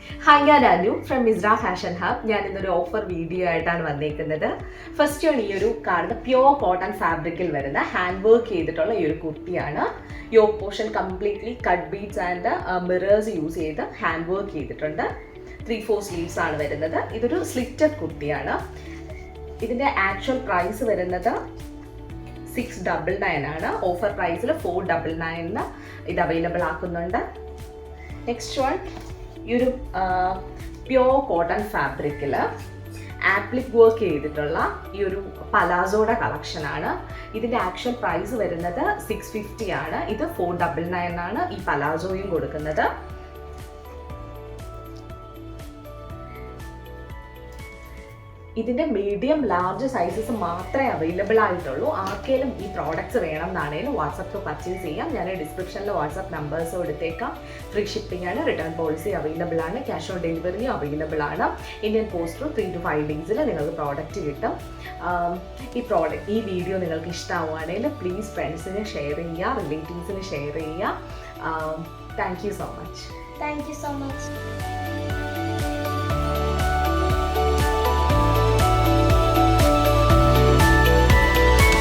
Hi, ഞാൻ Anu from മിസ്ര fashion hub. ഞാൻ ഇന്നൊരു ഓഫർ വീഡിയോ ആയിട്ടാണ് വന്നിരിക്കുന്നത്. ഫസ്റ്റ് ഈ ഒരു കാണുന്ന പ്യോർ കോട്ടൺ ഫാബ്രിക്കിൽ വരുന്ന ഹാൻഡ് വർക്ക് ചെയ്തിട്ടുള്ള ഈ ഒരു കുർത്തിയാണ്. Yoke portion completely cut beads and mirrors use ചെയ്ത് ഹാൻഡ് വർക്ക് ചെയ്തിട്ടുണ്ട്. 3/4 സ്ലീവ്സ് ആണ് വരുന്നത്. ഇതൊരു സ്ലിറ്റഡ് കുർത്തിയാണ്. ഇതിൻ്റെ ആക്ച്വൽ പ്രൈസ് വരുന്നത് 699 ആണ്. ഓഫർ പ്രൈസിൽ 499 ഇത് അവൈലബിൾ ആക്കുന്നുണ്ട്. നെക്സ്റ്റ് വൺ, ഈ ഒരു പ്യോർ കോട്ടൺ ഫാബ്രിക്കിൽ ആപ്ലിക് വർക്ക് ചെയ്തിട്ടുള്ള ഈ ഒരു പലാസോയുടെ കളക്ഷനാണ്. ഇതിൻ്റെ ആക്ച്വൽ പ്രൈസ് വരുന്നത് 650 ആണ്. ഇത് 499 ആണ് ഈ പലാസോയും കൊടുക്കുന്നത്. ഇതിൻ്റെ മീഡിയം ലാർജ് സൈസസ് മാത്രമേ അവൈലബിൾ ആയിട്ടുള്ളൂ. ആർക്കെങ്കിലും ഈ പ്രോഡക്റ്റ്സ് വേണം എന്നാണേലും വാട്സപ്പ് ത്രൂ പർച്ചേസ് ചെയ്യാം. ഞാൻ ഡിസ്ക്രിപ്ഷനിൽ വാട്സപ്പ് നമ്പേഴ്സും എടുത്തേക്കാം. ഫ്രീ ഷിപ്പിംഗ് ആണ്, റിട്ടേൺ പോളിസി അവൈലബിൾ ആണ്, ക്യാഷ് ഓൺ ഡെലിവറിയും അവൈലബിൾ ആണ്. ഇന്ത്യൻ പോസ്റ്റ് ത്രൂ 3 to 5 ഡേയ്സിൽ നിങ്ങൾക്ക് പ്രോഡക്റ്റ് കിട്ടും. ഈ വീഡിയോ നിങ്ങൾക്ക് ഇഷ്ടമാവുകയാണെങ്കിൽ പ്ലീസ് ഫ്രണ്ട്സിന് ഷെയർ ചെയ്യുക, റിലേറ്റീവ്സിന് ഷെയർ ചെയ്യുക. Thank you so much. Thank you so much.